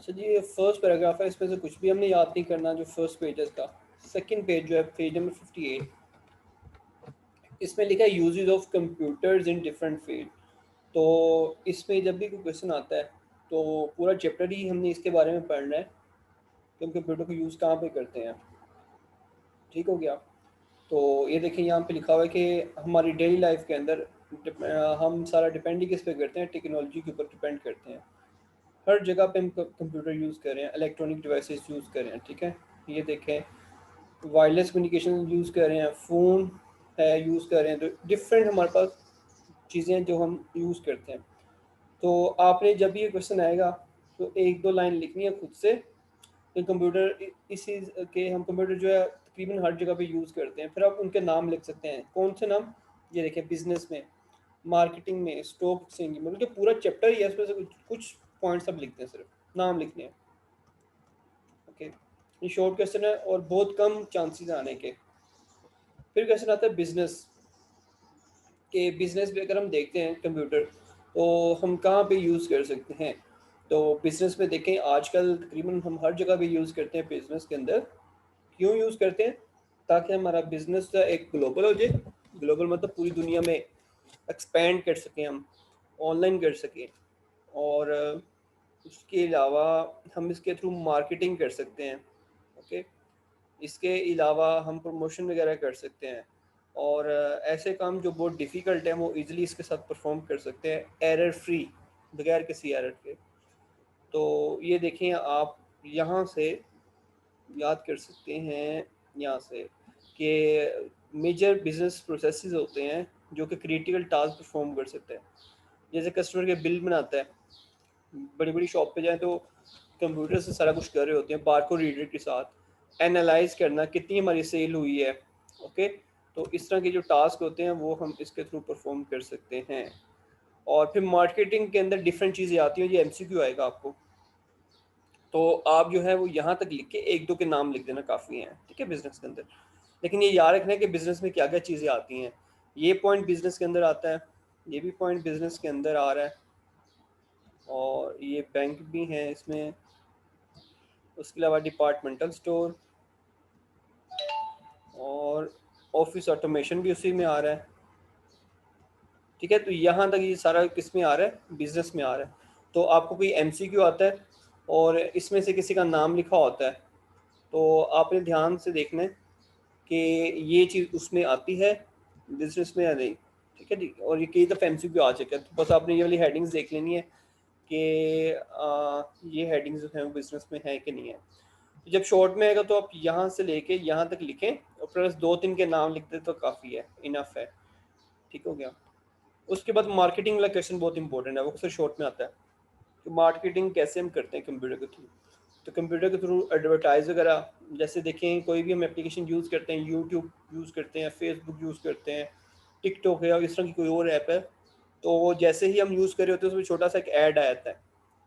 अच्छा जी, ये first paragraph है, इसमें से कुछ भी हमने याद नहीं करना। जो फर्स्ट पेज है इसका, सेकंड पेज जो है, पेज नंबर 58, इसमें लिखा है uses of computers in different field. तो इसमें जब भी कोई क्वेश्चन आता है तो पूरा चैप्टर ही हमने इसके बारे में पढ़ना है कि हम कंप्यूटर को यूज़ कहाँ पे करते हैं। ठीक हो गया। तो ये देखिए यहाँ पे लिखा हुआ है कि हमारी डेली लाइफ के अंदर हम सारा डिपेंड ही किस पे करते हैं, टेक्नोलॉजी के ऊपर डिपेंड करते हैं। हर जगह पे हम कंप्यूटर यूज़ कर रहे हैं, इलेक्ट्रॉनिक डिवाइसेस यूज़ कर रहे हैं। ठीक है, ये देखें, वायरलेस कम्युनिकेशन यूज़ कर रहे हैं, फ़ोन है यूज़ कर रहे हैं। तो डिफरेंट हमारे पास चीज़ें हैं जो हम यूज़ करते हैं। तो आपने जब भी ये क्वेश्चन आएगा तो एक दो लाइन लिखनी है खुद से कि कंप्यूटर इस चीज़ के, हम कंप्यूटर जो है तकरीबन हर जगह पे यूज़ करते हैं। फिर आप उनके नाम लिख सकते हैं। कौन से नाम? ये देखिए, बिजनेस में, मार्केटिंग में, स्टॉक एक्सचेंज में, मतलब पूरा चैप्टर ही है, इसमें से कुछ कुछ पॉइंट्स आप लिखते हैं, सिर्फ नाम लिखने हैं। ओके, ये शॉर्ट क्वेश्चन है और बहुत कम चांसेस आने के। फिर क्वेश्चन आता है बिजनेस के। बिजनेस में अगर हम देखते हैं कंप्यूटर, तो हम कहाँ पे यूज़ कर सकते हैं। तो बिजनेस में देखें, आजकल तकरीबन हम हर जगह पे यूज़ करते हैं बिजनेस के अंदर। क्यों यूज़ करते हैं? ताकि हमारा बिजनेस जो है एक ग्लोबल हो जाए। ग्लोबल मतलब पूरी दुनिया में एक्सपेंड कर सकें, हम ऑनलाइन कर सकें। और उसके अलावा हम इसके थ्रू मार्केटिंग कर सकते हैं। ओके, इसके अलावा हम प्रमोशन वगैरह कर सकते हैं। और ऐसे काम जो बहुत डिफ़िकल्ट हैं वो इजीली इसके साथ परफॉर्म कर सकते हैं, एरर फ्री, बगैर किसी एरर के। तो ये देखें, आप यहाँ से याद कर सकते हैं, यहाँ से, कि मेजर बिजनेस प्रोसेसेस होते हैं जो कि क्रिटिकल टास्क परफॉर्म कर सकते हैं। जैसे कस्टमर के बिल बनाता है, बड़ी बड़ी शॉप पे जाएं तो कंप्यूटर से सारा कुछ कर रहे होते हैं, बारकोड रीडर के साथ एनालाइज करना कितनी हमारी सेल हुई है। ओके, तो इस तरह के जो टास्क होते हैं वो हम इसके थ्रू परफॉर्म कर सकते हैं। और फिर मार्केटिंग के अंदर डिफरेंट चीज़ें आती हैं। ये एमसीक्यू आएगा आपको, तो आप जो है वो यहाँ तक लिख के एक दो के नाम लिख देना काफ़ी हैं। ठीक है, बिजनेस के अंदर। लेकिन ये याद रखना है कि बिजनेस में क्या क्या चीज़ें आती हैं। ये पॉइंट बिजनेस के अंदर आता है, ये भी पॉइंट बिजनेस के अंदर आ रहा है, और ये बैंक भी है इसमें। उसके अलावा डिपार्टमेंटल स्टोर और ऑफिस ऑटोमेशन भी उसी में आ रहा है। ठीक है, तो यहाँ तक ये सारा किस में आ रहा है? बिजनेस में आ रहा है। तो आपको कोई एमसीक्यू आता है और इसमें से किसी का नाम लिखा होता है, तो आपने ध्यान से देखना है कि ये चीज़ उसमें आती है, बिजनेस में या नहीं। ठीक है जी, और ये कई दफ़ा एमसीक्यू आ चुका है, तो बस आपने ये वाली हेडिंग्स देख लेनी है कि ये हेडिंग्स जो हैं वो बिजनेस में है कि नहीं है। तो जब शॉर्ट में आएगा तो आप यहाँ से लेके यहाँ तक लिखें और प्लस दो तीन के नाम लिख दे तो काफ़ी है, इनफ है। ठीक हो गया। उसके बाद मार्केटिंग वाला क्वेश्चन बहुत इंपॉर्टेंट है, वो अक्सर शॉर्ट में आता है कि मार्केटिंग कैसे हम करते हैं कंप्यूटर के थ्रू। तो कंप्यूटर के थ्रू एडवर्टाइज वगैरह, जैसे देखें कोई भी हम एप्लीकेशन यूज़ करते हैं, यूट्यूब यूज़ करते हैं, फेसबुक यूज़ करते हैं, टिकटॉक है, और इस तरह की कोई और ऐप है, तो वो जैसे ही हम यूज़ कर रहे होते हैं उसमें छोटा सा एक ऐड आ जाता है।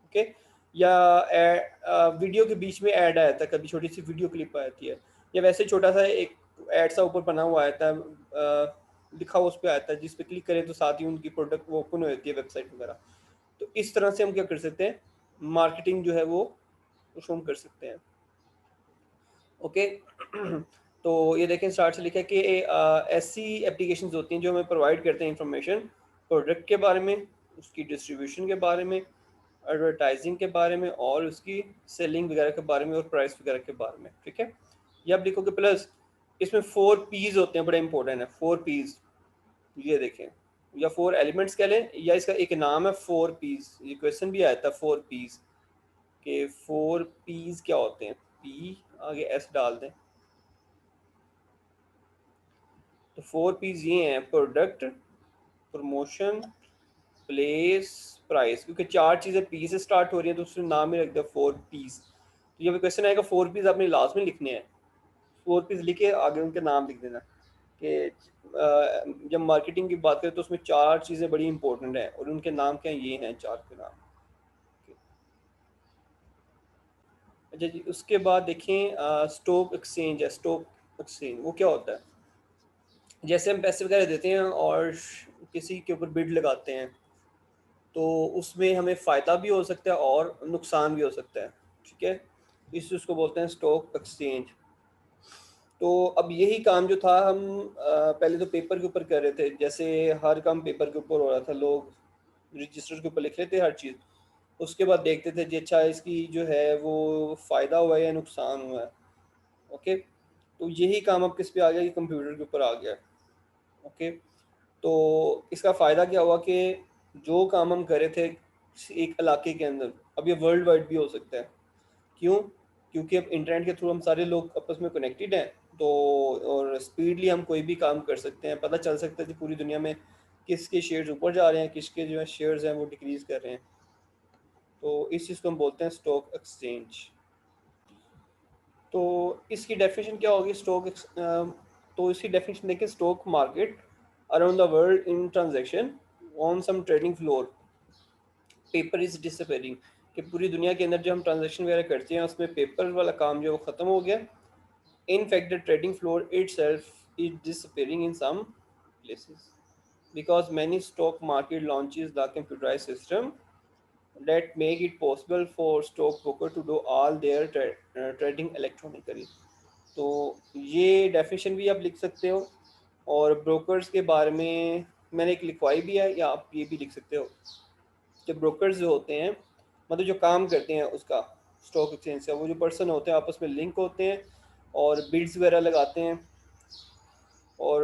ओके, या वीडियो के बीच में ऐड आ जाता है, कभी छोटी सी वीडियो क्लिप आ जाती है, या वैसे छोटा सा एक ऐड सा ऊपर बना हुआ आता है, लिखा हुआ उस पर आता है, जिस पे क्लिक करें तो साथ ही उनकी प्रोडक्ट वो ओपन हो जाती है, वेबसाइट वगैरह। तो इस तरह से हम क्या कर सकते हैं, मार्केटिंग जो है वो परफॉर्म कर सकते हैं। ओके, तो ये देखें, स्टार्ट से लिखा है कि ऐसी एप्लीकेशंस होती हैं जो हमें प्रोवाइड करते हैं इंफॉर्मेशन प्रोडक्ट के बारे में, उसकी डिस्ट्रीब्यूशन के बारे में, एडवर्टाइजिंग के बारे में, और उसकी सेलिंग वगैरह के बारे में, और प्राइस वगैरह के बारे में। ठीक है, ये आप लिखोगे। प्लस इसमें 4 P's होते हैं, बड़े इंपॉर्टेंट है 4 P's। ये देखें, या 4 एलिमेंट्स कह लें, या इसका एक नाम है 4 P's। ये क्वेश्चन भी आया था 4 P's के 4 P's क्या होते हैं। पी आगे एस डाल दें, तो 4 P's ये हैं: प्रोडक्ट, प्रमोशन, प्लेस, प्राइस। क्योंकि 4 चीज़ें पी से स्टार्ट हो रही हैं तो उसने नाम ही रख दिया 4 P's। तो ये क्वेश्चन आएगा, 4 P's आपने लास्ट में लिखने हैं। 4 P's लिखे, आगे उनके नाम लिख देना कि जब मार्केटिंग की बात करें तो उसमें 4 चीज़ें बड़ी इंपॉर्टेंट हैं, और उनके नाम क्या हैं, ये हैं 4 के नाम। अच्छा जी, उसके बाद देखें, स्टॉक एक्सचेंज है। स्टॉक एक्सचेंज वो क्या होता है? जैसे हम पैसे वगैरह देते हैं और किसी के ऊपर बिड लगाते हैं, तो उसमें हमें फ़ायदा भी हो सकता है और नुकसान भी हो सकता है। ठीक है, इस उसको बोलते हैं स्टॉक एक्सचेंज। तो अब यही काम जो था हम पहले तो पेपर के ऊपर कर रहे थे, जैसे हर काम पेपर के ऊपर हो रहा था, लोग रजिस्टर के ऊपर लिख लेते हर चीज़, उसके बाद देखते थे जी अच्छा इसकी जो है वो फ़ायदा हुआ है या नुकसान हुआ है। ओके, तो यही काम अब किस पे आ गया, कि कंप्यूटर के ऊपर आ गया। ओके, तो इसका फ़ायदा क्या हुआ कि जो काम हम कर रहे थे एक इलाके के अंदर, अब ये वर्ल्ड वाइड भी हो सकता है। क्यों? क्योंकि अब इंटरनेट के थ्रू हम सारे लोग आपस में कनेक्टेड हैं, तो और स्पीडली हम कोई भी काम कर सकते हैं, पता चल सकता है कि पूरी दुनिया में किसके शेयर्स ऊपर जा रहे हैं, किसके जो है शेयर्स हैं वो डिक्रीज कर रहे हैं। तो इस चीज़ को हम बोलते हैं स्टॉक एक्सचेंज। तो इसकी डेफिनेशन क्या होगी तो इसकी डेफिनेशन देखिए, stock market around the world in transaction on some trading floor paper is disappearing, कि पूरी दुनिया के अंदर जो हम ट्रांजैक्शन वगैरह करते हैं उसमें पेपर वाला काम जो है वो ख़त्म हो गया। In fact, the trading floor itself is disappearing in some places because many stock market launches the computerized system that make it possible for stockbroker to do all their trading electronically. तो ये definition भी आप लिख सकते हो, और brokers के बारे में मैंने एक लिखवाई भी है, या आप ये भी लिख सकते हो कि ब्रोकर्स जो होते हैं, मतलब जो काम करते हैं उसका स्टॉक एक्सचेंज से, वो जो पर्सन होते हैं आपस में लिंक होते हैं और बिड्स वगैरह लगाते हैं, और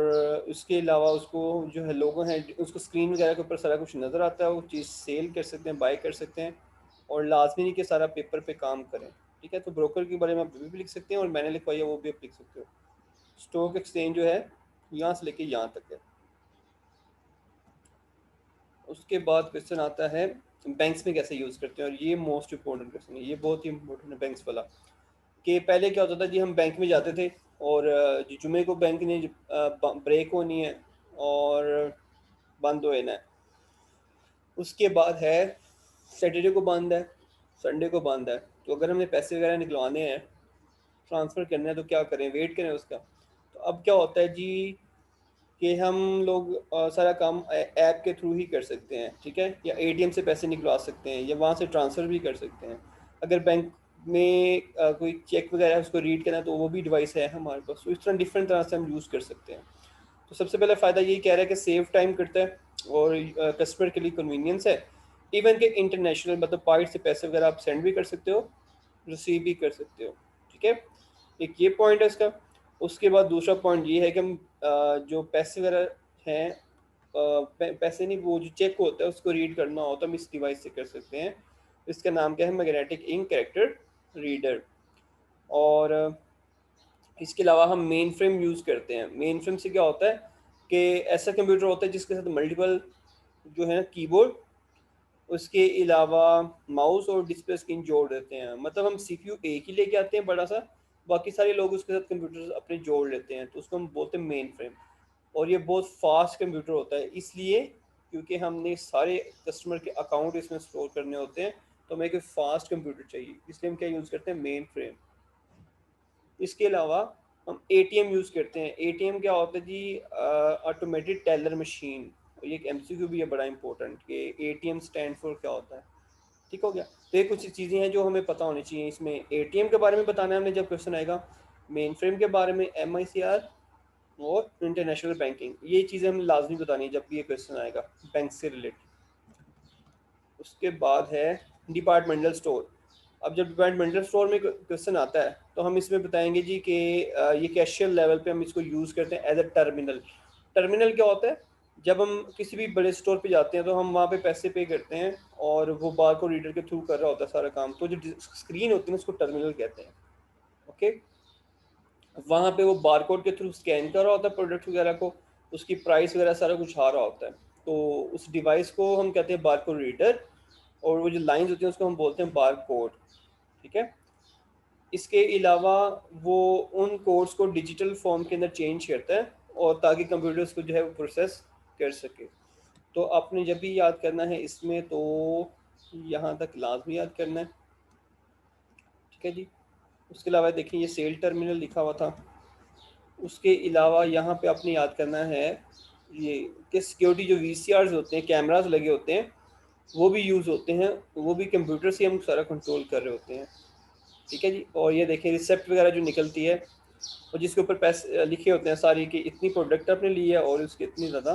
उसके अलावा उसको जो है लोगों हैं उसको स्क्रीन वगैरह के ऊपर सारा कुछ नज़र आता है, वो चीज़ सेल कर सकते हैं, बाय कर सकते हैं, और लाजमी नहीं कि सारा पेपर पे काम करें। ठीक है, तो ब्रोकर के बारे में आप भी लिख सकते हैं, और मैंने लिखवाई है वो भी आप लिख सकते हो। स्टॉक एक्सचेंज जो है यहाँ से लेके यहाँ तक है। उसके बाद क्वेश्चन आता है बैंक्स में कैसे यूज़ करते हैं, और ये मोस्ट इम्पोर्टेंट क्वेश्चन है, ये बहुत ही इंपॉर्टेंट है बैंक्स वाला। कि पहले क्या होता था जी, हम बैंक में जाते थे और जुमे को बैंक ने ब्रेक होनी है और बंद होना है, उसके बाद है सैटरडे को बंद है, संडे को बंद है, तो अगर हमने पैसे वगैरह निकलवाने हैं, ट्रांसफ़र करना है, तो क्या करें, वेट करें उसका। तो अब क्या होता है जी कि हम लोग सारा काम ऐप के थ्रू ही कर सकते हैं। ठीक है, या एटीएम से पैसे निकलवा सकते हैं, या वहाँ से ट्रांसफ़र भी कर सकते हैं। अगर बैंक में कोई चेक वगैरह है उसको रीड करना है, तो वो भी डिवाइस है हमारे पास। तो इस तरह डिफरेंट तरह से हम यूज़ कर सकते हैं। तो सबसे पहले फ़ायदा यही कह रहा है कि सेव टाइम करता है, और कस्टमर के लिए कन्वीनियंस है। इवन के इंटरनेशनल मतलब पाइट से पैसे वगैरह आप सेंड भी कर सकते हो, रिसीव भी कर सकते हो। ठीक है, एक ये पॉइंट है इसका। उसके बाद दूसरा पॉइंट ये है कि हम जो पैसे वगैरह हैं, पैसे नहीं, वो जो चेक होता है उसको रीड करना हो तो हम इस डिवाइस से कर सकते हैं। इसका नाम क्या है, मैग्नेटिक इंक कैरेक्टर रीडर। और इसके अलावा हम मेन फ्रेम यूज़ करते हैं। मेन फ्रेम से क्या होता है कि ऐसा कंप्यूटर होता है जिसके साथ मल्टीपल जो है कीबोर्ड, उसके अलावा माउस और डिस्प्ले स्क्रीन जोड़ देते हैं। मतलब हम सीपीयू एक ही लेके आते हैं बड़ा सा, बाकी सारे लोग उसके साथ कंप्यूटर अपने जोड़ लेते हैं, तो उसको हम बोलते हैं मेन फ्रेम। और ये बहुत फास्ट कंप्यूटर होता है, इसलिए क्योंकि हमने सारे कस्टमर के अकाउंट इसमें स्टोर करने होते हैं, तो हमें एक फास्ट कंप्यूटर चाहिए, इसलिए हम क्या यूज़ करते हैं, मेन फ्रेम। इसके अलावा हम एटीएम यूज़ करते हैं। एटीएम क्या होता है जी, ऑटोमेटेड टेलर मशीन। ये एक एमसीक्यू भी है बड़ा इंपॉर्टेंट, कि एटीएम स्टैंड फॉर क्या होता है। ठीक हो गया, तो ये कुछ चीज़ें हैं जो हमें पता होनी चाहिए। इसमें एटीएम के बारे में बताना है हमने जब क्वेश्चन आएगा, मेन फ्रेम के बारे में, एमआईसीआर और इंटरनेशनल बैंकिंग, ये चीज़ें हमें लाजमी बतानी है जब भी ये क्वेश्चन आएगा बैंक से रिलेटेड। उसके बाद है डिपार्टमेंटल स्टोर। अब जब डिपार्टमेंटल स्टोर में क्वेश्चन आता है तो हम इसमें बताएंगे जी कि ये कैशियर लेवल पे हम इसको यूज़ करते हैं एज अ टर्मिनल। टर्मिनल क्या होता है, जब हम किसी भी बड़े स्टोर पे जाते हैं तो हम वहाँ पे पैसे पे करते हैं, और वो बार को रीडर के थ्रू कर रहा होता है सारा काम, तो जो स्क्रीन होती है उसको टर्मिनल कहते हैं। ओके, वहाँ पे वो बारकोड के थ्रू स्कैन कर रहा होता है प्रोडक्ट वगैरह को, उसकी प्राइस वगैरह सारा कुछ आ रहा होता है, तो उस डिवाइस को हम कहते हैं बारकोड रीडर, और वो जो लाइंस होती हैं उसको हम बोलते हैं बारकोड। ठीक है, इसके अलावा वो उन कोड्स को डिजिटल फॉर्म के अंदर चेंज करता है, और ताकि कंप्यूटर्स को जो है वो प्रोसेस कर सके। तो आपने जब भी याद करना है इसमें, तो यहाँ तक लाजमी याद करना है। ठीक है जी, उसके अलावा देखिए ये सेल टर्मिनल लिखा हुआ था। उसके अलावा यहाँ पे आपने याद करना है ये कि सिक्योरिटी जो वीसीआरस होते हैं, कैमरास लगे होते हैं, वो भी यूज़ होते हैं, वो भी कंप्यूटर से हम सारा कंट्रोल कर रहे होते हैं। ठीक है जी। और ये देखिए रिसिप्ट वगैरह जो निकलती है और जिसके ऊपर पैसे लिखे होते हैं सारी कि इतनी प्रोडक्ट आपने ली है और उसकी इतनी ज़्यादा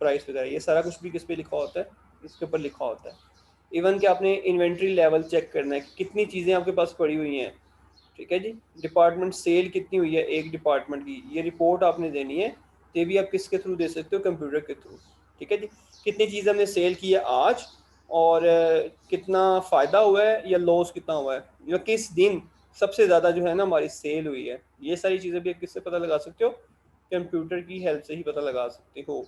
प्राइस वगैरह, ये सारा कुछ भी किस पे लिखा होता है, इसके ऊपर लिखा होता है। इवन कि आपने इन्वेंट्री लेवल चेक करना है कि कितनी चीज़ें आपके पास पड़ी हुई हैं, ठीक है जी। डिपार्टमेंट सेल कितनी हुई है एक डिपार्टमेंट की, ये रिपोर्ट आपने देनी है। तो ये भी आप किसके थ्रू दे सकते हो, कंप्यूटर के थ्रू, ठीक है जी। कितनी चीज़ हमने सेल की है आज, और कितना फ़ायदा हुआ है या लॉस कितना हुआ है, या किस दिन सबसे ज़्यादा जो है ना हमारी सेल हुई है, ये सारी चीज़ें भी आप किससे पता लगा सकते हो, कंप्यूटर की हेल्प से ही पता लगा सकते हो।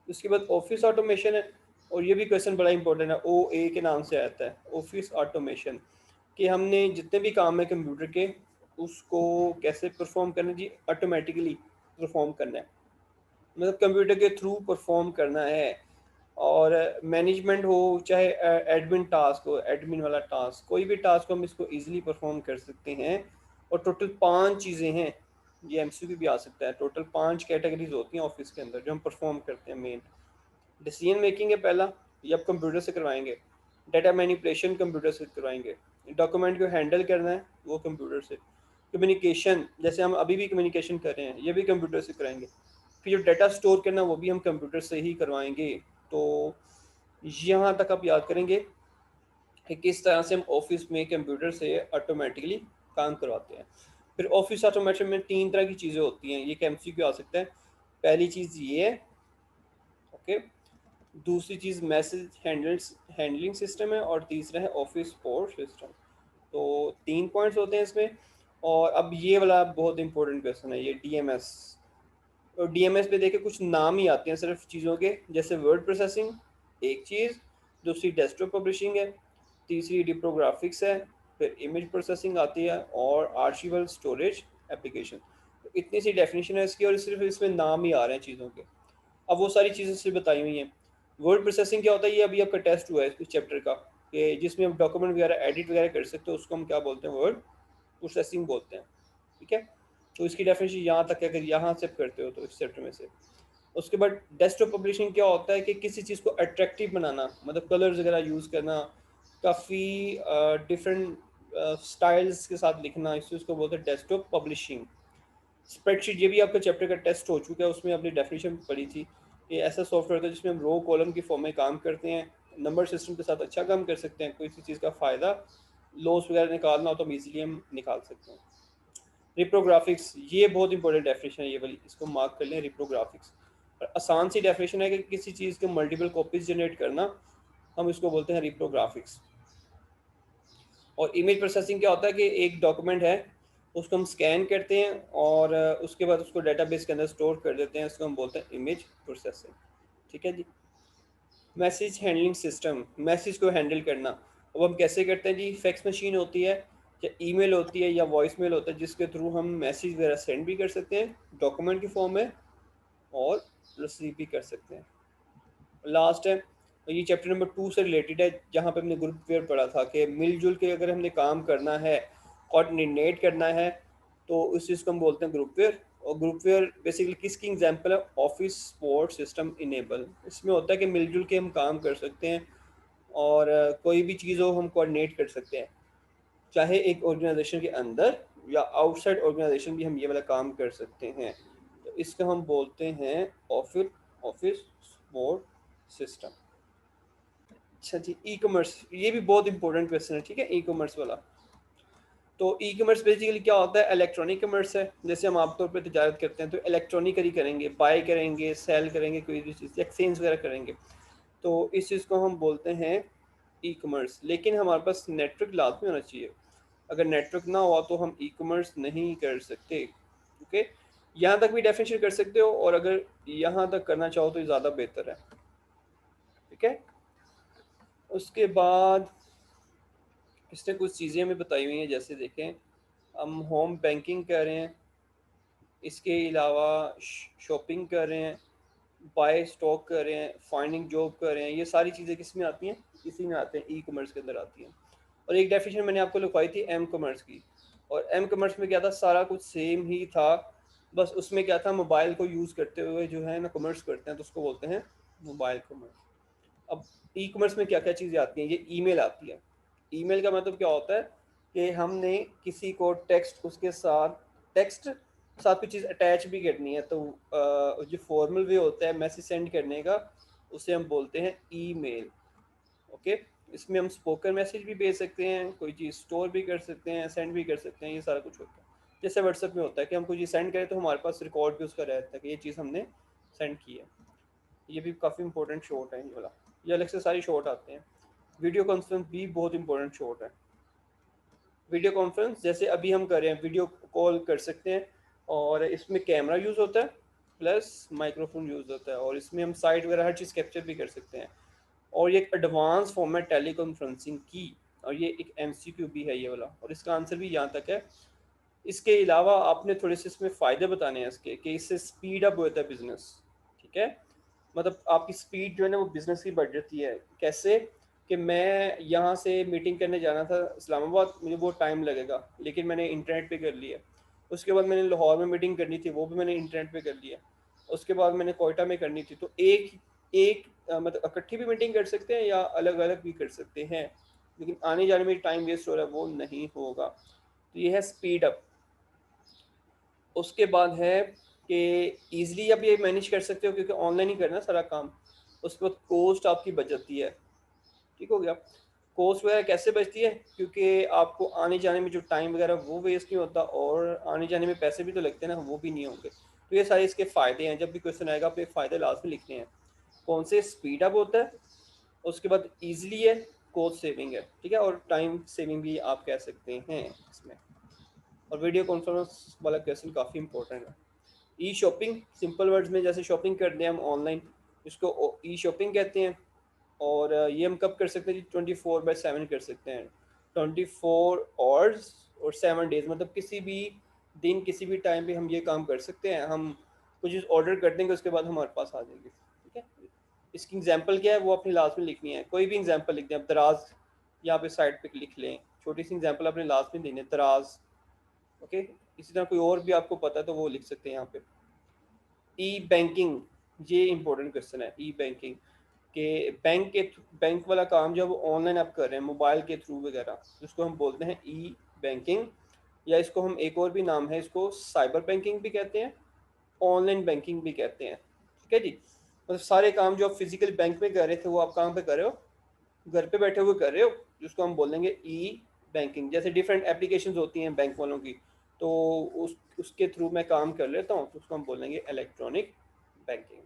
उसके बाद ऑफिस ऑटोमेशन है, और ये भी क्वेश्चन बड़ा इंपॉर्टेंट है, ओ ए के नाम से आता है ऑफिस ऑटोमेशन, कि हमने जितने भी काम है कंप्यूटर के उसको कैसे परफॉर्म करना जी, ऑटोमेटिकली परफॉर्म करना है, मतलब कंप्यूटर के थ्रू परफॉर्म करना है। और मैनेजमेंट हो चाहे एडमिन टास्क हो, एडमिन वाला टास्क, कोई भी टास्क हो हम इसको इजीली परफॉर्म कर सकते हैं। और टोटल 5 चीज़ें हैं, ये एमसीक्यू भी आ सकता है, टोटल 5 कैटेगरीज होती हैं ऑफिस के अंदर जो हम परफॉर्म करते हैं मेन। डिसीजन मेकिंग है पहला, ये आप कंप्यूटर से करवाएंगे। डाटा मैनिपुलेशन कंप्यूटर से करवाएंगे। डॉक्यूमेंट को हैंडल करना है वो कंप्यूटर से। कम्युनिकेशन, जैसे हम अभी भी कम्युनिकेशन कर रहे हैं, ये भी कंप्यूटर से कराएंगे। फिर जो डाटा स्टोर करना वो भी हम कंप्यूटर से ही करवाएंगे। तो यहाँ तक आप याद करेंगे कि किस तरह से हम ऑफिस में कंप्यूटर से ऑटोमेटिकली काम करवाते हैं। फिर ऑफिस ऑटोमेशन में 3 तरह की चीज़ें होती हैं, ये एमसीक्यू आ सकता है। पहली चीज़ ये है, ओके। दूसरी चीज़ मैसेज हैंडलिंग सिस्टम है, और तीसरा है ऑफिस सपोर्ट सिस्टम। तो 3 पॉइंट्स होते हैं इसमें। और अब ये वाला बहुत इंपॉर्टेंट क्वेश्चन है, ये डीएमएस। और डीएमएस पे देखे कुछ नाम ही आते हैं सिर्फ चीज़ों के, जैसे वर्ड प्रोसेसिंग एक चीज़, दूसरी डेस्कटॉप पब्लिशिंग है, तीसरी डिप्रोग्राफिक्स है, फिर इमेज प्रोसेसिंग आती है, और आर्शिवल स्टोरेज एप्लीकेशन। तो इतनी सी डेफिनेशन है इसकी, और सिर्फ इसमें नाम ही आ रहे हैं चीज़ों के। अब वो सारी चीज़ें सिर्फ बताई हुई हैं। वर्ड प्रोसेसिंग क्या होता है, ये अभी आपका टेस्ट हुआ है इस चैप्टर का, कि जिसमें आप डॉक्यूमेंट वगैरह एडिट वगैरह कर सकते हो, उसको हम क्या बोलते हैं, वर्ड प्रोसेसिंग बोलते हैं, ठीक है। तो इसकी डेफिनेशन यहाँ तक है, अगर यहाँ से करते हो तो इस चैप्टर में से। उसके बाद डेस्कटॉप पब्लिशिंग क्या होता है, कि किसी चीज़ को अट्रैक्टिव बनाना, मतलब कलर्स वगैरह यूज़ करना, काफ़ी डिफरेंट स्टाइल्स के साथ लिखना, इस चीज़ को बोलते हैं डेस्कटॉप पब्लिशिंग। स्प्रेडशीट, ये भी आपका चैप्टर का टेस्ट हो चुका है, उसमें अपनी डेफिनेशन पढ़ी थी कि ऐसा सॉफ्टवेयर होता है जिसमें हम रो कॉलम की फॉर्म में काम करते हैं, नंबर सिस्टम के साथ अच्छा काम कर सकते हैं, कोई सी चीज़ का फ़ायदा लॉस वगैरह निकालना हो तो हम ईजिली हम निकाल सकते हैं। रिप्रोग्राफिक्स, ये बहुत इंपॉर्टेंट डेफिनेशन है ये वाली, इसको मार्क कर लें, रिप्रोग्राफिक्स। और आसान सी डेफिनेशन है कि किसी चीज़ के मल्टीपल कॉपीज जनरेट करना, हम इसको बोलते हैं रिप्रोग्राफिक्स। और इमेज प्रोसेसिंग क्या होता है, कि एक डॉक्यूमेंट है उसको हम स्कैन करते हैं और उसके बाद उसको डेटाबेस के अंदर स्टोर कर देते हैं, इसको हम बोलते हैं इमेज प्रोसेसिंग, ठीक है जी। मैसेज हैंडलिंग सिस्टम, मैसेज को हैंडल करना, अब हम कैसे करते हैं जी, फैक्स मशीन होती है या ईमेल होती है या वॉइस मेल होता है, जिसके थ्रू हम मैसेज वगैरह सेंड भी कर सकते हैं डॉक्यूमेंट की फॉर्म में, और रिसीव भी कर सकते हैं। लास्ट है, ये चैप्टर नंबर 2 से रिलेटेड है, जहाँ पे हमने ग्रुप वेयर पढ़ा था कि मिलजुल के अगर हमने काम करना है, कोऑर्डिनेट करना है, तो उस चीज़ को हम बोलते हैं ग्रुप वेयर। और ग्रुप वेयर बेसिकली किसकी एग्जांपल है, ऑफिस सपोर्ट सिस्टम इनेबल। इसमें होता है कि मिलजुल के हम काम कर सकते हैं, और कोई भी चीज़ हो हम कोऑर्डिनेट कर सकते हैं, चाहे एक ऑर्गेनाइजेशन के अंदर या आउटसाइड ऑर्गेनाइजेशन भी हम ये वाला काम कर सकते हैं। तो इसका हम बोलते हैं ऑफिस ऑफिस सपोर्ट सिस्टम। अच्छा जी, ई कॉमर्स, ये भी बहुत इंपॉर्टेंट क्वेश्चन है, ठीक है, ई कॉमर्स वाला। तो ई कॉमर्स बेसिकली क्या होता है, इलेक्ट्रॉनिक कॉमर्स है। जैसे हम आमतौर पर तजारत करते हैं तो इलेक्ट्रॉनिकली करेंगे, बाय करेंगे, सेल करेंगे, कोई भी चीज़ एक्सचेंज वगैरह करेंगे। तो इस चीज़ को हम बोलते हैं ई कॉमर्स। लेकिन हमारे पास नेटवर्क लाजमी होना चाहिए, अगर नेटवर्क ना हुआ तो हम ई कॉमर्स नहीं कर सकते, ओके। यहाँ तक भी डेफिनेशन कर सकते हो, और अगर यहाँ तक करना चाहो तो ज़्यादा बेहतर है, ठीक है। उसके बाद इसने कुछ चीज़ें हमें बताई हुई हैं, जैसे देखें हम होम बैंकिंग कर रहे हैं, इसके अलावा शॉपिंग कर रहे हैं, बाय स्टॉक कर रहे हैं, फाइंडिंग जॉब कर रहे हैं, ये सारी चीज़ें किस में आती हैं, इसी में आते हैं, ई कॉमर्स के अंदर आती हैं। और एक डेफिनेशन मैंने आपको लिखवाई थी एम कॉमर्स की, और एम कॉमर्स में क्या था, सारा कुछ सेम ही था, बस उसमें क्या था, मोबाइल को यूज़ करते हुए जो है ना कॉमर्स करते हैं, तो उसको बोलते हैं मोबाइल कॉमर्स। अब ई कॉमर्स में क्या क्या चीज़ें आती हैं, ये ईमेल आती है, ईमेल का मतलब क्या होता है कि हमने किसी को टेक्स्ट साथ कोई चीज़ अटैच भी करनी है, तो जो फॉर्मल वे होता है मैसेज सेंड करने का, उसे हम बोलते हैं ईमेल। ओके, इसमें हम स्पोकन मैसेज भी भेज सकते हैं, कोई चीज़ स्टोर भी कर सकते हैं, सेंड भी कर सकते हैं, ये सारा कुछ होता है। जैसे व्हाट्सएप में होता है कि हम कोई चीज़ सेंड करें तो हमारे पास रिकॉर्ड भी उसका रहता है कि ये चीज़ हमने सेंड की है। ये भी काफ़ी इंपॉर्टेंट शॉर्ट है ये वाला। ये अलग से सारी शॉर्ट आते हैं। वीडियो कॉन्फ्रेंस भी बहुत इंपॉर्टेंट शॉर्ट है। वीडियो कॉन्फ्रेंस जैसे अभी हम कर रहे हैं, वीडियो कॉल कर सकते हैं, और इसमें कैमरा यूज़ होता है प्लस माइक्रोफोन यूज़ होता है, और इसमें हम साइट वगैरह हर चीज़ कैप्चर भी कर सकते हैं। और ये एक एडवांस फॉर्म है टेली कॉन्फ्रेंसिंग की, और ये एक एमसीक्यू भी है ये वाला, और इसका आंसर भी यहाँ तक है। इसके अलावा आपने थोड़े से इसमें फ़ायदे बताने हैं इसके, कि इससे स्पीड अप होता है बिजनेस। ठीक है, मतलब आपकी स्पीड जो है ना वो बिजनेस की बढ़ जाती है। कैसे? कि मैं यहाँ से मीटिंग करने जाना था इस्लामाबाद, मुझे बहुत टाइम लगेगा, लेकिन मैंने इंटरनेट पे कर लिया। उसके बाद मैंने लाहौर में मीटिंग करनी थी, वो भी मैंने इंटरनेट पे कर लिया। उसके बाद मैंने कोयटा में करनी थी, तो एक एक मतलब इकट्ठी भी मीटिंग कर सकते हैं या अलग अलग भी कर सकते हैं, लेकिन आने जाने में टाइम वेस्ट हो रहा है वो नहीं होगा। तो ये है स्पीड अप। उसके बाद है कि ईज़िली आप ये मैनेज कर सकते हो क्योंकि ऑनलाइन ही करना है सारा काम। उसके बाद कॉस्ट आपकी बच जाती है। ठीक हो गया? कॉस्ट वगैरह कैसे बचती है? क्योंकि आपको आने जाने में जो टाइम वगैरह वो वेस्ट नहीं होता, और आने जाने में पैसे भी तो लगते हैं ना, वो भी नहीं होंगे। तो ये सारे इसके फ़ायदे हैं। जब भी क्वेश्चन आएगा आपको फ़ायदे लास्ट में लिखने हैं। कौन से? स्पीड अप होता है, उसके बाद ईज़िली है, कॉस्ट सेविंग है, ठीक है, और टाइम सेविंग भी आप कह सकते हैं इसमें। और वीडियो कॉन्फ्रेंस वाला क्वेश्चन काफ़ी इंपॉर्टेंट है। ई शॉपिंग, सिंपल वर्ड्स में जैसे शॉपिंग करते हैं हम ऑनलाइन, इसको ई शॉपिंग कहते हैं। और ये हम कब कर सकते हैं जी? 24/7 कर सकते हैं। 24 आवर्स और 7 डेज, मतलब किसी भी दिन किसी भी टाइम पे हम ये काम कर सकते हैं। हम कुछ चीज़ ऑर्डर कर देंगे, उसके बाद हमारे पास आ जाएगी। ठीक है, इसकी एग्जांपल क्या है वो अपनी लास्ट में लिखनी है। कोई भी एग्जांपल लिख दें, अब दराज यहाँ पे साइड पे लिख लें, छोटी सी एग्जांपल अपने लास्ट में देनी है, दराज। ओके, इसी तरह कोई और भी आपको पता है तो वो लिख सकते हैं यहाँ पे। ई बैंकिंग, ये इंपॉर्टेंट क्वेश्चन है। ई बैंकिंग के बैंक वाला काम जब ऑनलाइन आप कर रहे हैं मोबाइल के थ्रू वगैरह, जिसको हम बोलते हैं ई बैंकिंग, या इसको हम एक और भी नाम है, इसको साइबर बैंकिंग भी कहते हैं, ऑनलाइन बैंकिंग भी कहते हैं। ठीक है जी, मतलब सारे काम जो आप फिजिकल बैंक में कर रहे थे वो आप कहाँ पे कर रहे हो? घर पे बैठे हुए कर रहे हो, जिसको हम बोलेंगे ई बैंकिंग। जैसे डिफरेंट एप्लीकेशंस होती हैं बैंक वालों की, तो उसके थ्रू मैं काम कर लेता हूँ, तो उसको हम बोलेंगे इलेक्ट्रॉनिक बैंकिंग।